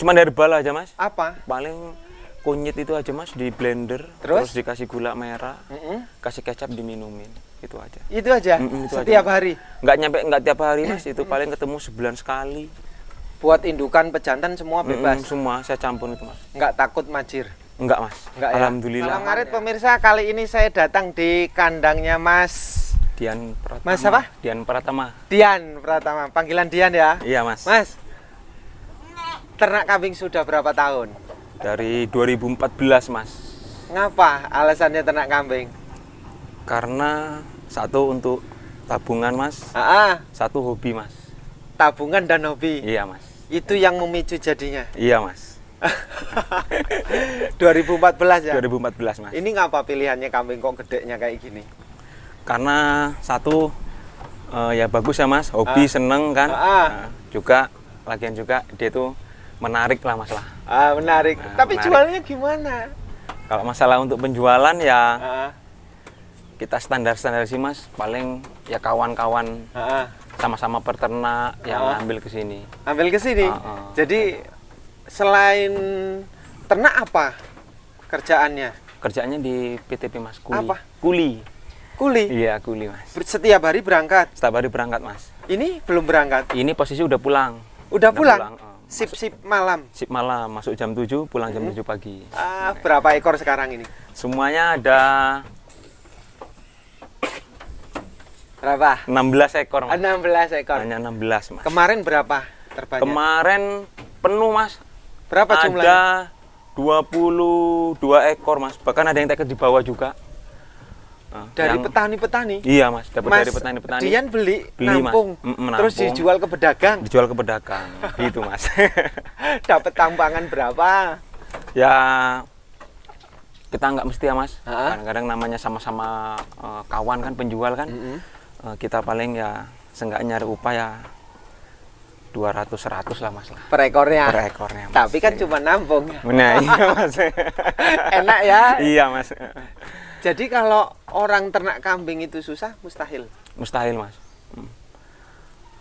Cuman herbal aja mas. Apa? Paling kunyit itu aja mas, di blender, Terus dikasih gula merah, kasih kecap diminumin, itu aja. Itu aja? Itu setiap aja. hari? Nggak tiap hari mas, itu paling ketemu sebulan sekali. Buat indukan pejantan semua bebas? Semua saya campur itu mas. Nggak takut majir? Enggak mas, Enggak, ya? alhamdulillah. Malam ngarit pemirsa, kali ini saya datang di kandangnya Mas Dian Pratama. Mas apa? Dian Pratama. Dian Pratama, panggilan Dian ya? Iya mas. Mas, ternak kambing sudah berapa tahun? Dari 2014 mas. Ngapa alasannya ternak kambing? Karena satu untuk tabungan mas, satu hobi mas. Tabungan dan hobi? Iya mas. Itu yang memicu jadinya? Iya mas. 2014 ya? 2014 mas. Ini ngapa pilihannya kambing kok gedenya kayak gini? Karena satu ya bagus ya mas, hobi seneng kan. Juga lagian juga dia tuh menarik lah mas lah. Menarik. Tapi menarik. Jualnya gimana? Kalau masalah untuk penjualan ya kita standar sih mas. Paling ya kawan-kawan sama-sama peternak yang ambil ke sini. Ambil ke sini. Jadi selain ternak apa kerjaannya? Kerjaannya di PTP mas, kuli. Apa? Kuli. Kuli? Iya kuli mas. Setiap hari berangkat? Setiap hari berangkat mas. Ini belum berangkat? Ini posisi udah pulang. Udah pulang? Sip malam? Sip malam, masuk jam 7, pulang jam 7 pagi. Berapa ekor sekarang ini? Semuanya ada berapa? 16 ekor mas. 16 ekor? Hanya 16 mas. Kemarin berapa terbanyak? Kemarin penuh mas. Berapa jumlahnya? Ada 22 ekor mas, bahkan ada yang teket di bawah juga. Dari petani-petani? Iya mas, dapat dari petani-petani. Dian beli nampung, terus dijual ke pedagang? Dijual ke pedagang, gitu mas. Dapat tambangan berapa? Ya, kita nggak mesti ya mas, kadang-kadang namanya sama-sama kawan kan, penjual kan. Kita paling ya, seenggaknya nyari upah ya 200-100 lah mas lah. Per ekornya? Per ekornya mas. Tapi kan cuma nampung. Nah iya mas. Enak ya? Iya mas. Jadi kalau orang ternak kambing itu susah, mustahil? Mustahil mas.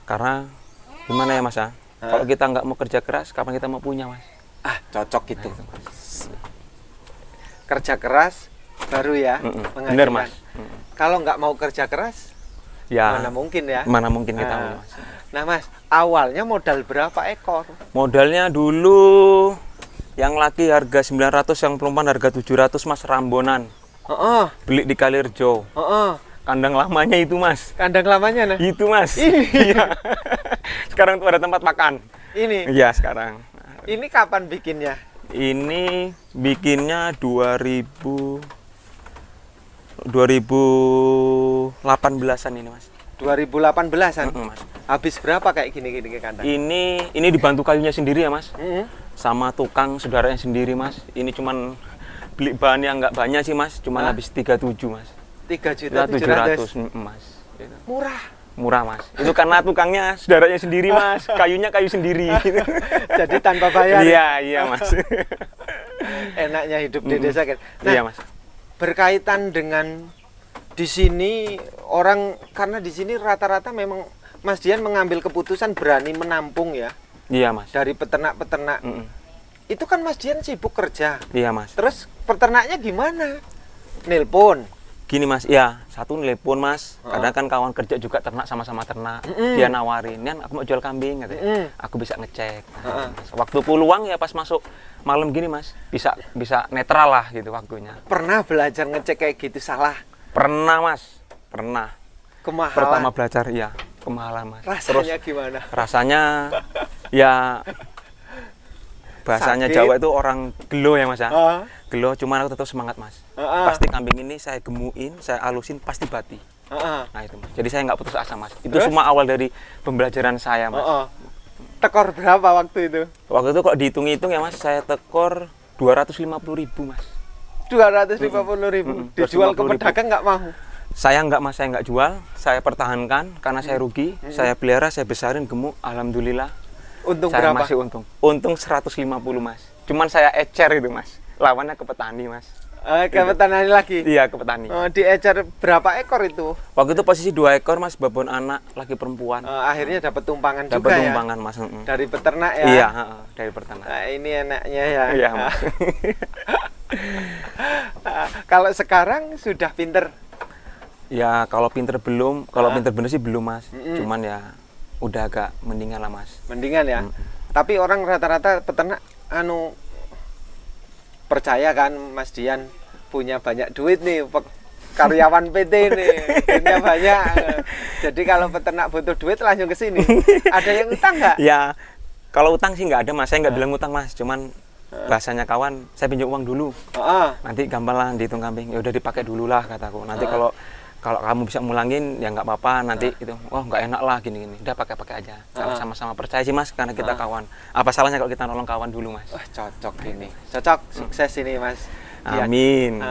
Karena gimana ya mas ya? Kalau kita nggak mau kerja keras, kapan kita mau punya mas? Cocok gitu. Nah, kerja keras baru ya menghasilkan. Bener mas. Kalau nggak mau kerja keras, ya mana mungkin ya? Mana mungkin kita mau mas. Nah mas, awalnya modal berapa ekor? Modalnya dulu yang laki harga 900, yang perempuan harga 700 mas, rambonan. Beli di Kalirjo. Kandang lamanya itu mas. Kandang lamanya nah? Itu mas. Ini? Iya. Sekarang tuh ada tempat makan. Ini? Iya sekarang. Ini kapan bikinnya? Ini bikinnya 2018-an ini mas. 2018-an? Mas. Habis berapa kayak gini kandang? Ini dibantu kayunya sendiri ya mas. Sama tukang saudaranya sendiri mas. Ini cuman beli bahan yang nggak banyak sih mas, cuman habis 37 mas. 3.700.000 mas. Gitu. Murah mas. Itu karena tukangnya saudaranya sendiri mas, kayunya kayu sendiri. Jadi tanpa bayar. Iya mas. Enaknya hidup di desa kan. Nah, iya mas. Berkaitan dengan di sini orang, karena di sini rata-rata memang Mas Dian mengambil keputusan berani menampung ya. Iya mas. Dari peternak-peternak. Itu kan Mas Dian sibuk kerja. Iya mas. Terus peternaknya gimana? Nelpon. Gini mas, ya satu nelpon mas. Kadang kan kawan kerja juga ternak, sama-sama ternak. Dia nawarin, Nian aku mau jual kambing katanya. Aku bisa ngecek. Waktu luang ya pas masuk malam gini mas, bisa netral lah gitu waktunya. Pernah belajar ngecek kayak gitu salah? Pernah mas, pernah. Kemahalan? Pertama belajar iya, kemahalan mas. Rasanya gimana? Rasanya ya bahasanya sakit. Jawa itu orang gelo ya mas ya. Gelo, cuman aku tetap semangat mas. Pasti kambing ini saya gemuin, saya alusin, pasti bati. Nah itu mas. Jadi saya nggak putus asa mas. Itu semua awal dari pembelajaran saya mas. Tekor berapa waktu itu? Waktu itu kok dihitung-hitung ya mas, saya tekor 250.000 mas. 250.000. Dijual ke pedagang nggak mau? Saya nggak mas, saya nggak jual, saya pertahankan karena saya rugi. Saya pelihara, saya besarin, gemuk, alhamdulillah. Untung saya berapa? Masih untung 150 mas. Cuman saya ecer itu mas, lawannya ke petani mas. Ke petani lagi. Iya, ke petani. Diecer berapa ekor itu? Waktu itu posisi 2 ekor mas, babon anak lagi perempuan. Akhirnya dapat tumpangan Dapat juga tumpangan ya? mas. Dari peternak ya? Iya, dari peternak. Nah, ini enaknya ya. Iya mas. Kalau sekarang sudah pinter? Ya kalau pinter belum, kalau pinter bener sih belum mas. Cuman ya udah agak mendingan lah mas. Mendingan ya. Tapi orang rata-rata peternak percaya kan Mas Dian punya banyak duit nih, karyawan PT nih, duitnya banyak. Jadi kalau peternak butuh duit langsung ke sini. Ada yang utang nggak? Ya kalau utang sih nggak ada mas. Saya nggak bilang utang mas. Cuman bahasanya kawan, saya pinjam uang dulu. Nanti gampang lah dihitung kambing. Ya udah dipakai dulu lah kataku. Nanti kalau kamu bisa mulangin ya nggak apa-apa, nanti itu nggak enak lah gini-gini, udah pakai aja. Sama-sama percaya sih mas, karena kita kawan. Apa salahnya kalau kita nolong kawan dulu mas? Cocok ini, cocok, sukses ini mas. Amin.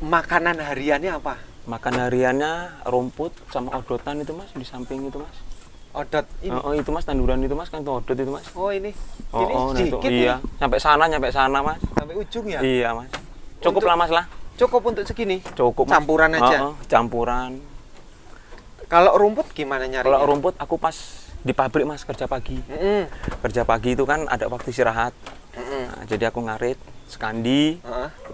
Makanan hariannya apa? Makan hariannya rumput sama odotan itu mas, di samping itu mas. Odot ini? Itu mas, tanduran itu mas, kan itu odot itu mas. Ini sedikit itu, iya, sampai sana mas. Sampai ujung ya? Iya mas. Cukup lah mas lah. Cukup untuk segini? Cukup mas. Campuran aja? Campuran. Kalau rumput gimana nyarinya? Kalau rumput aku pas di pabrik mas, kerja pagi. Kerja pagi itu kan ada waktu istirahat. Nah, jadi aku ngarit, sekandi,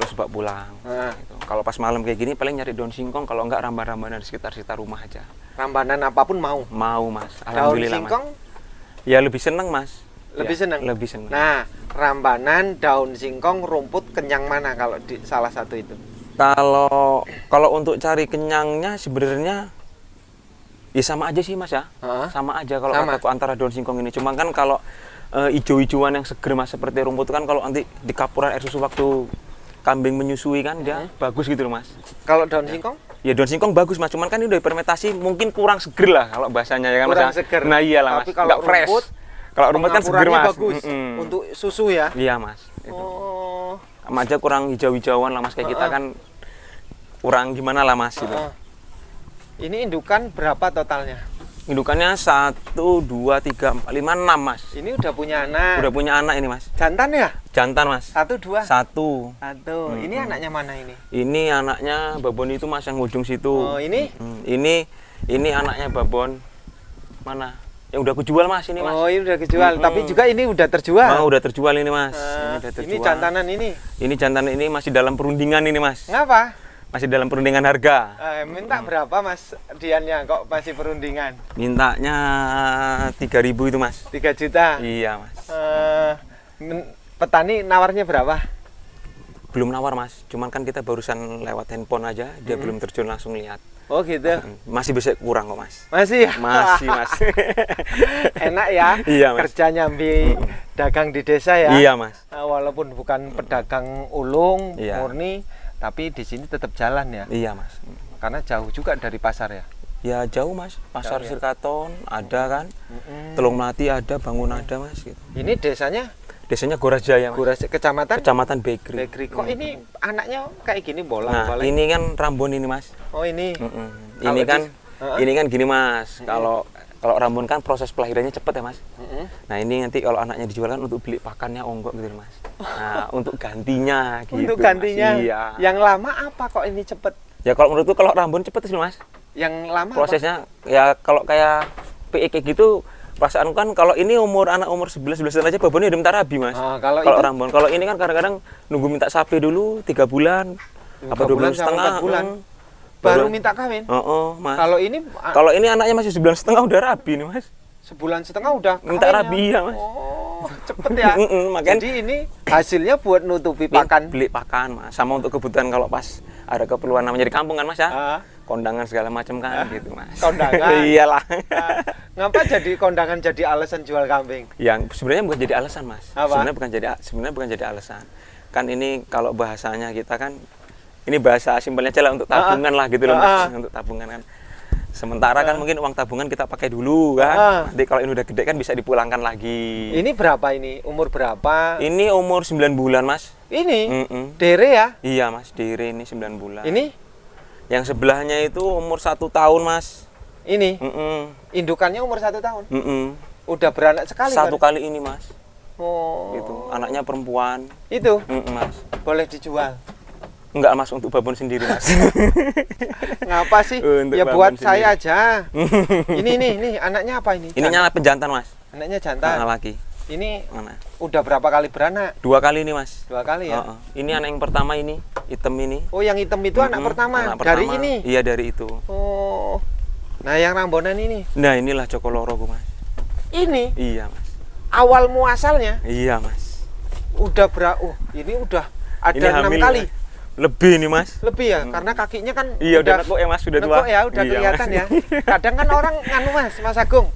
terus bawa pulang. Gitu. Kalau pas malam kayak gini paling nyari daun singkong, kalau enggak ramban-rambanan di sekitar rumah aja. Rambanan apapun mau? Mau mas, Daun alhamdulillah singkong? Mas. Ya lebih seneng mas. Lebih seneng? Lebih seneng. Nah, rambanan, daun singkong, rumput, kenyang mana kalau di salah satu itu? Kalau untuk cari kenyangnya sebenarnya ya sama aja sih mas ya. Sama aja kalau kataku antara daun singkong ini. Cuma kan kalau hijau-hijauan yang seger mas seperti rumput kan kalau nanti di kapuran air susu waktu kambing menyusui kan dia bagus gitu loh mas. Kalau daun singkong? Ya daun singkong bagus mas, cuman kan ini udah fermentasi mungkin kurang seger lah kalau bahasanya ya kan mas. Kurang seger. Nah iyalah mas, nggak fresh. Kalau rumput kan seger mas. Bagus untuk susu ya? Iya mas. Sama aja kurang hijau-hijauan lah mas, kayak kita kan kurang gimana lah mas gitu. Ini indukan berapa totalnya? Indukannya 1, 2, 3, 4, 5, 6 mas. Ini udah punya anak? Udah punya anak ini mas. Jantan ya? Jantan mas. 1, 2? 1. Ini anaknya mana ini? Ini anaknya babon itu mas yang ujung situ. Ini? Ini anaknya babon mana? Yang udah aku jual mas ini mas. Ini udah kejual, tapi juga ini udah terjual? Udah terjual ini mas. Ini jantanan ini? Ini jantanan ini masih dalam perundingan ini mas. Ngapa? Masih dalam perundingan harga. Minta berapa mas Diannya kok masih perundingan? Mintanya 3.000 itu mas. 3 juta? Iya mas. Petani nawarnya berapa? Belum nawar mas, cuman kan kita barusan lewat handphone aja, dia belum terjun langsung lihat. Oh gitu? Masih bisa kurang kok mas. Masih? Masih mas. Enak ya? Iya mas. Kerja nyambi dagang di desa ya? Iya mas. Walaupun bukan pedagang ulung, murni, tapi di sini tetap jalan ya? Iya mas. Karena jauh juga dari pasar ya? Ya jauh mas, pasar Sirkaton ada kan, Telung Melati ada, Bangun ada mas. Gitu. Ini desanya? Desanya Gorajaya mas. Kecamatan? Kecamatan Bekri. Kok ini anaknya kayak gini bolang? Nah ini kan Rambon ini mas. Oh ini? Ini kan gini mas, kalau Rambon kan proses pelahirannya cepet ya mas. Nah ini nanti kalau anaknya dijual kan untuk beli pakannya onggok gitu mas. Nah untuk gantinya gitu. Untuk gantinya? Mas. Iya. Yang lama apa kok ini cepet? Ya kalau menurutku kalau Rambon cepet sih mas. Yang lama prosesnya apa? Ya kalau kayak PE kayak gitu perasaan kan kalau ini anak umur 11 tahun aja babonnya udah minta rabi mas. Kalau Rambon, kalau ini kan kadang-kadang nunggu minta sapi dulu 3 bulan, 3 bulan sampai 4 bulan. Baru minta kawin? Mas. Kalau ini anaknya masih 1,5 bulan udah rabi nih mas. 1,5 bulan udah minta rabi ya mas. Cepet ya. Makanya jadi ini hasilnya buat nutupi pakan. Beli pakan mas, sama untuk kebutuhan kalau pas ada keperluan namanya di kampung kan mas ya. Kondangan segala macam kan gitu mas. Kondangan? Iyalah. Ngapa jadi kondangan jadi alasan jual kambing? Yang sebenarnya bukan jadi alasan mas. Apa? Sebenarnya bukan jadi alasan. Kan ini kalau bahasanya kita kan, ini bahasa simpelnya aja lah untuk tabungan lah gitu loh mas. Untuk tabungan kan. Sementara kan mungkin uang tabungan kita pakai dulu kan. Nanti kalau ini udah gede kan bisa dipulangkan lagi. Ini berapa ini? Umur berapa? Ini umur 9 bulan mas. Ini? Dere ya? Iya mas, dere ini 9 bulan. Ini? Yang sebelahnya itu umur 1 tahun mas. Ini? Indukannya umur 1 tahun? Udah beranak sekali? Satu kali ini mas. Oh. Gitu. Anaknya perempuan. Itu? Mas. Boleh dijual? Enggak mas, untuk babon sendiri mas. Ngapa sih? Untuk Ya buat babon saya aja. Ini anaknya apa ini? Ininya penjantan mas. Anaknya jantan. Anak laki. Ini Mana? udah berapa kali beranak? 2 kali ini mas. 2 kali ya. Ini anak yang pertama ini, hitam ini. Oh, yang hitam itu anak pertama. Anak Dari pertama. ini. Iya dari itu. Oh. Nah, yang rambonan ini. Nah inilah Joko Loroku mas. Ini Iya mas. awal muasalnya Iya mas. udah ini udah ada Ini 6 hamil, kali. Mas. Lebih nih mas. Lebih ya, karena kakinya kan Iya udah nekuk ya mas, sudah tua. nekuk ya, udah Iya, kelihatan mas. ya. Kadang kan orang nganu Mas Agung.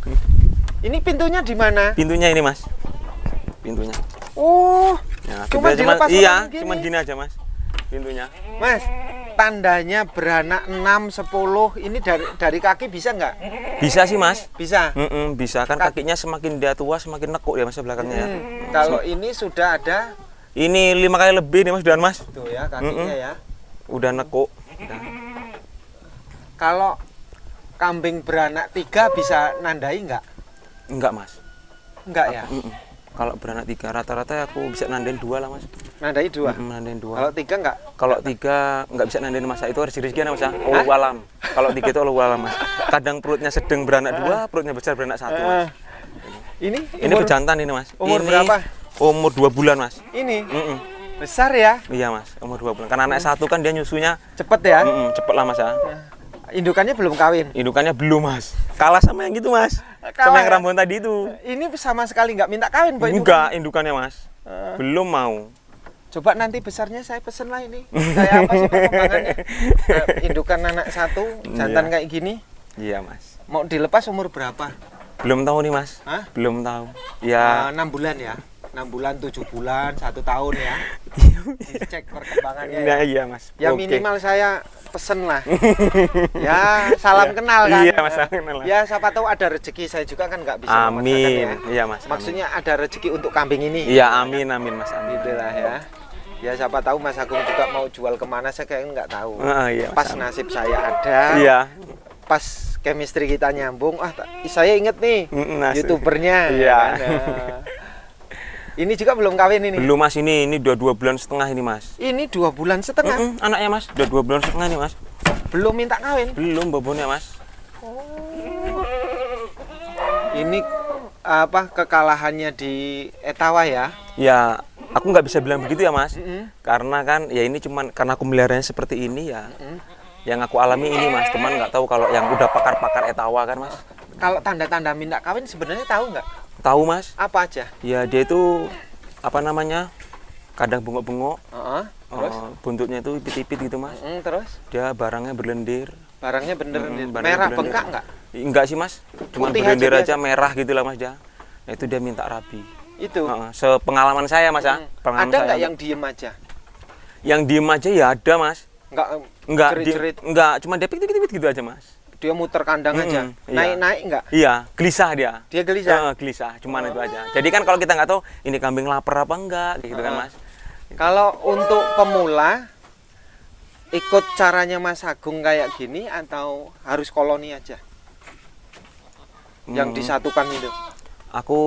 Ini pintunya di mana? Pintunya ini mas. Pintunya. Oh, Ya, cuma kita dilepas iya, orang gini. cuman gini aja mas. Pintunya. Mas, tandanya beranak 6, 10, ini dari kaki bisa nggak? Bisa sih mas. Bisa. Bisa kan kakinya semakin dia tua semakin nekuk ya mas belakangnya ya. Kalau ini sudah ada, Ini 5 kali lebih nih mas dan mas. tuh ya kakinya ya. Udah nekuk. Udah. Kalau kambing beranak 3 bisa nandai nggak? Enggak mas. Enggak ya? Kalau beranak 3 rata-rata aku bisa nandain 2 lah mas. Nandai 2. Nandain 2. Kalau 3 enggak? Kalau 3 nggak bisa nandain mas, itu rezeki mas ya. Allah alam. Kalau 3 itu Allah alam mas. Kadang perutnya sedang beranak 2, perutnya besar beranak 1 mas. Ini Ini pejantan ini mas. umur Ini berapa? Umur 2 bulan mas. Ini besar ya? Iya mas, umur 2 bulan. Karena anak 1 kan dia nyusunya Cepet ya? cepet lah mas ya. Indukannya belum kawin. Indukannya belum mas. Kalah sama yang gitu mas. Kalah Sama yang ya? rambut tadi itu. Ini sama sekali nggak minta kawin, Pak. Enggak, indukannya mas. Belum mau. Coba nanti besarnya saya pesen lah ini. Kayak apa sih perkembangannya? Indukan anak 1, jantan Iya. kayak gini. Iya mas. Mau dilepas umur berapa? Belum tahu nih mas. Hah? Belum tahu. Ya. 6 bulan ya? 6 bulan, 7 bulan, 1 tahun ya? Dicek perkembangannya Nah, ya? iya mas. Ya Oke. minimal saya pesen lah. Ya salam kenal kan. Iya, mas, salam kenal. Ya siapa tahu ada rezeki, saya juga kan nggak bisa memaksakan Amin. ya. Iya mas. amin. Maksudnya ada rezeki untuk kambing ini. Iya amin mas. Amin. Gitu lah ya. Ya siapa tahu Mas Agung juga mau jual kemana, saya kayaknya nggak tahu. Iya, Pas mas. nasib saya ada, Iya. pas chemistry kita nyambung, saya inget nih Nasib. youtubernya. Iya. kan, nah. Ini juga belum kawin ini. Belum mas, ini udah 2 bulan setengah ini mas. Ini 2 bulan setengah. Anaknya mas, udah 2 bulan setengah nih mas. Belum minta kawin. Belum babonnya mas. Ini apa kekalahannya di Etawa ya? Ya, aku nggak bisa bilang begitu ya mas. Karena kan ya ini cuman karena aku meliharanya seperti ini ya. Yang aku alami ini mas, teman nggak tahu kalau yang udah pakar-pakar Etawa kan mas. Kalau tanda-tanda minta kawin sebenarnya tahu nggak? Tahu mas? Apa aja? Ya dia itu apa namanya? Kadang bengok-bengok. Terus? Buntutnya itu ipit-ipit gitu mas. Terus? Dia barangnya berlendir. Barangnya bener barangnya merah berlendir. bengkak nggak? Enggak sih mas, cuma Putih berlendir aja aja merah gitu lah mas dia. Nah, itu dia minta rabi. Itu. Sepengalaman saya mas ya. Pengalaman Ada saya. nggak yang diem aja? Yang diem aja ya ada mas. Nggak Jerit-jerit. Enggak, cuma dia pipit-pipit gitu aja mas. dia muter kandang aja. Iya. Naik-naik nggak? Iya, gelisah dia. Dia gelisah. Gelisah, cuman itu aja. Jadi kan kalau kita nggak tahu ini kambing lapar apa enggak, kayak gitu kan mas. Kalau untuk pemula ikut caranya Mas Agung kayak gini atau harus koloni aja? Yang disatukan itu. Aku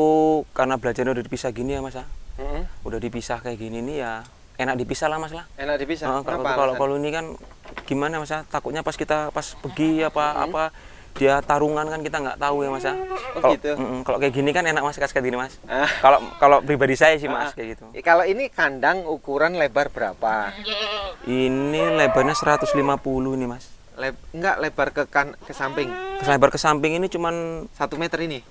karena belajarnya udah dipisah gini ya mas ya. Udah dipisah kayak gini nih ya enak dipisah lah mas lah. Enak dipisah. Kalau ini kan gimana mas ya, takutnya pas kita pergi apa dia tarungan kan kita nggak tahu ya mas ya. Oh, gitu. Kalau kayak gini kan enak mas kasih gini mas. Kalau pribadi saya sih mas kayak gitu. Kalau ini kandang ukuran lebar berapa? Ini lebarnya 150 nih mas. Enggak lebar ke samping. Lebar ke samping ini cuman 1 meter ini.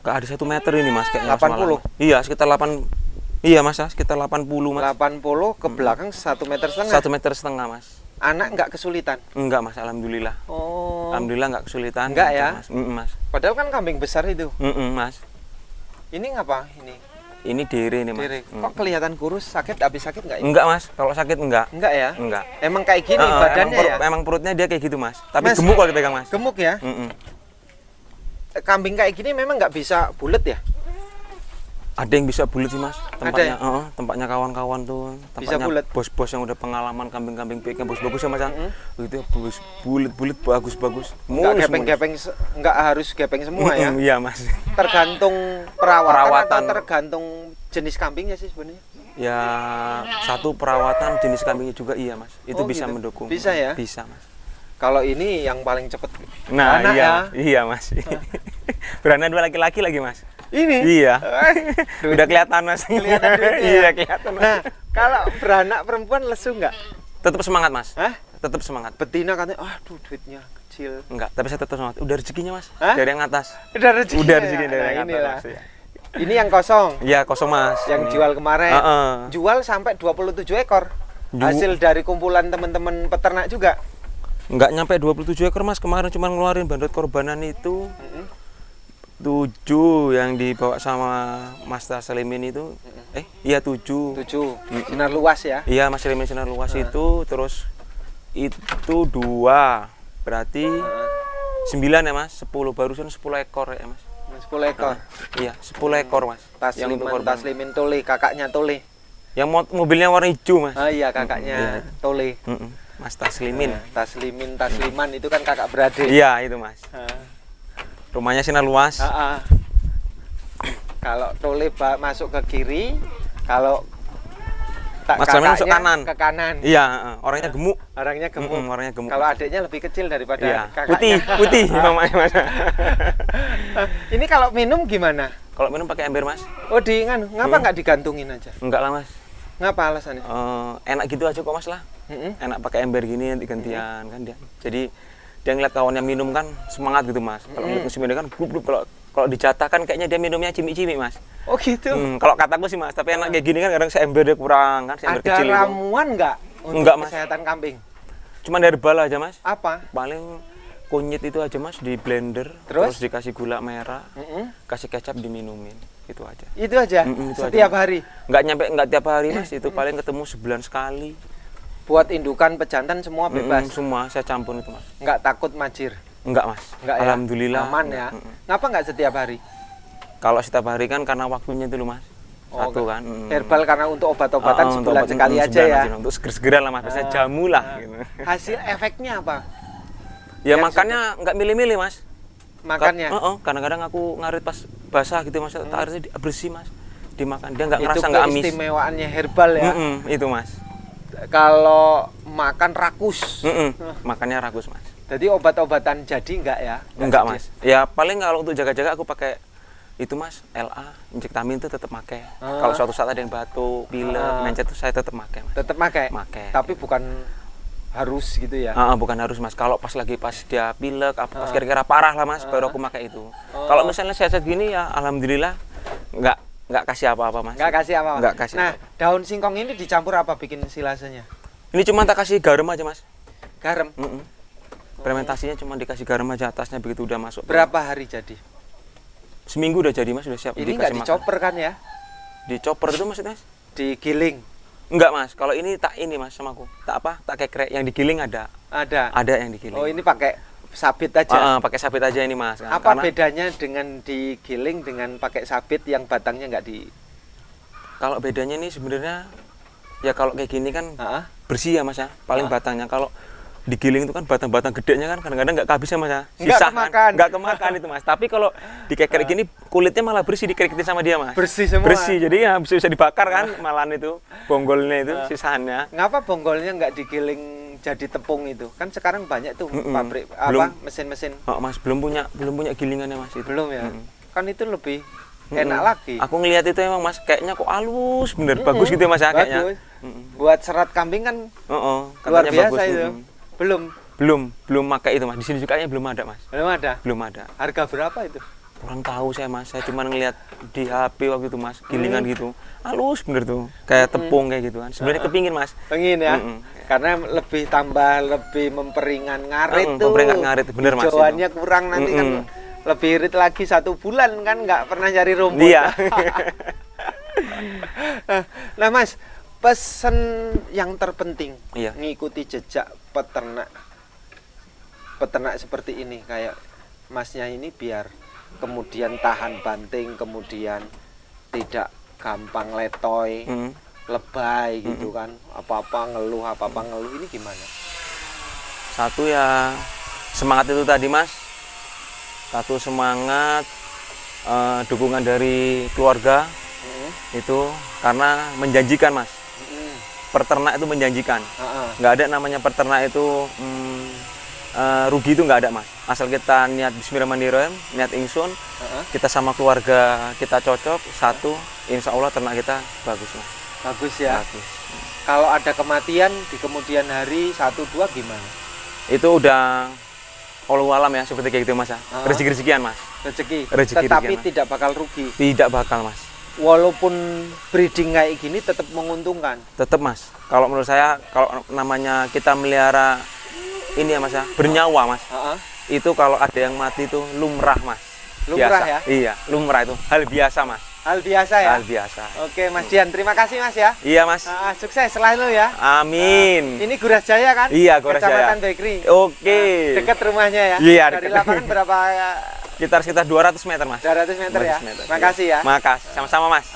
Nggak ada 1 meter ini mas kayaknya. 80? Iya sekitar 8. Iya mas ya, sekitar 80 mas. 80 ke belakang 1,5 meter. 1,5 meter mas. Anak nggak kesulitan? Enggak mas, alhamdulillah. Oh. Alhamdulillah nggak kesulitan. Enggak ya? Mas. Padahal kan kambing besar itu. Mas. Ini ngapa ini? Ini dere nih mas. Diri. Kok kelihatan kurus? Sakit? Habis sakit nggak? Enggak mas, kalau sakit enggak. Enggak ya? Enggak. Emang kayak gini badannya ya? Emang perutnya dia kayak gitu mas. Tapi Mas, gemuk kalau dipegang mas. Gemuk ya? Kambing kayak gini memang nggak bisa bulat ya? Ada yang bisa bulat sih mas. Tempatnya, Ada tempatnya kawan-kawan tuh. Bisa Tempatnya bulat. bos-bos yang udah pengalaman kambing-kambing piiknya bagus-bagus ya mas. Itu bulat-bulat bagus-bagus. Nggak gepeng-gepeng, nggak harus gepeng semua ya? Iya mas. Tergantung perawatan atau Perawatan. tergantung jenis kambingnya sih sebenarnya? Ya satu perawatan jenis kambingnya juga iya mas. Itu Oh, bisa gitu. mendukung. Bisa ya? Bisa mas. Kalau ini yang paling cepet. Nah Beranak iya, ya? iya mas. Beranak dua laki-laki lagi mas. Ini? Iya. Duit- Udah kelihatan mas. Kelihatan duitnya ya? Iya kelihatan. Mas. Nah, kalau beranak perempuan lesu nggak? Tetap semangat mas. Hah? Tetap semangat. Betina katanya, aduh duitnya kecil. Enggak, tapi saya tetap semangat. Udah rezekinya mas. Hah? Dari yang atas. Udah rezeki. Udah rezeki dari Nah, yang inilah. atas. Mas, ya. Ini yang kosong. Iya kosong mas. Yang Ini. jual kemarin. Heeh. Jual sampai 27 ekor. Hasil dari kumpulan teman-teman peternak juga. Enggak nyampe 27 ekor mas. Kemarin cuma ngeluarin bandot korbanan itu 7 yang dibawa sama Mas Taslimin itu. Iya 7. 7. Sinar luas ya. Iya Mas Taslimin sinar luas itu. Terus itu 2. Berarti 9 ya mas. 10 barusan 10 ekor ya mas. 10 ekor. Iya 10 ekor mas. Yang untuk korban. Taslimin Tuli, kakaknya Tuli. Yang mobilnya warna hijau mas. Ah iya, kakaknya Tuli. Mas Taslimin. Taslimin, Tasliman itu kan kakak beradik. Iya itu mas. Rumahnya sinar luas. Kalau Tuli masuk ke kiri, kalau Mas Taslimin masuk kanan. ke kanan. Iya, orangnya gemuk. Orangnya gemuk. Orangnya gemuk. Kalau adiknya lebih kecil daripada Iya, kakaknya. putih namanya mas. Ini kalau minum gimana? Kalau minum pakai ember mas? Oh ngapa nggak digantungin aja? Enggak lah mas. Ngapa alasannya? Enak gitu aja kok mas lah. Enak pakai ember gini nanti gantian kan dia. Jadi dia ngeliat kawannya minum kan semangat gitu mas. Kalau ngeliat musim ini kan grup kalau dijatah kan kayaknya dia minumnya cimik-cimik mas. Oh gitu. Kalau kataku sih mas, tapi enak kayak gini kan kadang seember dia kurang kan, seember Ada kecil itu. ramuan nggak untuk Enggak, Mas. kesehatan kambing? Cuma herbal aja mas. Apa? Paling kunyit itu aja mas di blender, Terus? dikasih gula merah, kasih kecap diminumin, itu aja. Itu aja. Itu Setiap aja. hari. Nggak tiap hari mas, itu paling ketemu sebulan sekali. Buat indukan pejantan semua bebas. Semua saya campur itu mas. Nggak takut majir. Enggak mas. Nggak ya? Alhamdulillah. Aman ya. Ngapa nggak setiap hari? Kalau setiap hari kan karena waktunya itu loh mas. Oh, Satu kan. Herbal karena untuk obat-obatan untuk sebulan obat- sekali aja sebulan ya. aja, untuk seger-segeran lah mas. Biasanya jamu lah. Gitu. Hasil efeknya apa? Ya Yang makannya nggak milih-milih mas. Makannya? Kadang-kadang aku ngarit pas basah gitu mas. Airnya bersih mas. Dimakan dia nggak Itu ngerasa nggak amis. keistimewaannya herbal ya. Itu mas. Kalau makan rakus. Makannya ragus mas. Jadi obat-obatan jadi nggak ya? Enggak jadi. mas. Ya paling kalau untuk jaga-jaga aku pakai itu mas, LA, injektamin itu tetap pakai. Kalau suatu saat ada yang batuk, pilek, mencet itu saya tetap pakai mas. Tetap pakai. Pakai. Tapi bukan harus gitu ya. Bukan harus mas. Kalau pas dia pilek, pas kira-kira parah lah mas, baru aku pakai itu. Kalau misalnya sehat gini ya, alhamdulillah nggak kasih apa-apa mas. Nggak kasih apa-apa. Nggak kasih. Nah, daun singkong ini dicampur apa bikin silasenya? Ini cuma tak kasih garam aja mas. Garam. Fermentasinya cuma dikasih garam aja atasnya begitu udah masuk. Berapa hari jadi? Seminggu udah jadi mas, udah siap. Ini nggak dicoper kan ya? Dicoper itu maksudnya? Digiling. Enggak mas, kalau ini tak ini mas sama aku. Tak kekrek, yang digiling ada. Ada yang digiling. Oh ini pakai sabit aja? Pakai sabit aja ini mas. Apa bedanya dengan digiling dengan pakai sabit yang batangnya nggak di... Kalau bedanya nih sebenarnya, ya kalau kayak gini kan bersih ya mas ya. Paling batangnya, kalau digiling itu kan batang-batang gedenya kan kadang-kadang nggak kehabisan mas ya. Sisa nggak kemakan itu mas. Tapi kalau dikekrek gini kulitnya malah bersih, dikerekitin sama dia mas. Bersih semua? Bersih, jadi ya bisa dibakar kan malahan itu, bonggolnya itu, sisanya. Ngapa bonggolnya nggak digiling jadi tepung itu? Kan sekarang banyak tuh pabrik, mesin-mesin. Mas, belum punya gilingannya mas itu. Belum ya? Kan itu lebih enak lagi. Aku ngelihat itu emang mas, kayaknya kok halus, bener, bagus gitu ya mas ya kayaknya. Buat serat kambing kan luar biasa bagus. Itu. Belum pakai itu mas. Di sini juga kayaknya belum ada mas. Belum ada. Harga berapa itu? Kurang tahu saya mas. Saya cuma ngeliat di HP waktu itu mas, gilingan gitu. Halus bener tuh, kayak tepung kayak gitu kan. Sebenarnya kepingin mas. Pengen ya. Karena lebih memperingan ngarit tuh. Memperingan ngarit bener mas. Hijauannya kurang nanti kan lebih irit lagi 1 bulan kan nggak pernah nyari rumput. Iya. Nah mas, pesan yang terpenting ngikuti jejak peternak seperti ini kayak masnya ini biar kemudian tahan banting, kemudian tidak gampang letoy, lebay gitu kan, apa-apa ngeluh ini gimana? Satu ya semangat itu tadi mas, satu semangat, dukungan dari keluarga, Itu karena menjanjikan mas. Peternak itu menjanjikan. Nggak ada namanya peternak itu rugi, itu nggak ada mas. Asal kita niat Bismillahirrahmanirrahim, niat ingsun, kita sama keluarga kita cocok satu, insya Allah ternak kita bagus mas. Bagus ya. Bagus. Kalau ada kematian di kemudian hari 1-2 gimana? Itu udah Allah alam ya, seperti kayak gitu mas. Rezeki-rezekian mas. Rezeki. Rezeki Tetapi mas. tidak bakal rugi. Tidak bakal mas. Walaupun breeding kayak gini tetap menguntungkan. Tetap mas. Kalau menurut saya, kalau namanya kita melihara ini ya mas ya, bernyawa mas. Itu kalau ada yang mati itu lumrah mas. Lumrah biasa. ya? Iya, lumrah itu hal biasa mas. Hal biasa ya? Hal biasa. Oke Mas Dian, terima kasih Mas ya. Iya mas. Sukses selalu ya. Amin. Ini Guras Jaya kan? Iya, Guras Jaya. Kecamatan Bakery. Oke. Dekat rumahnya ya? Iya, Dari dekat. lapangan berapa? Sekitar 200 meter mas. 200 meter ya? 200 meter. Makasih ya. Makasih. Sama-sama mas.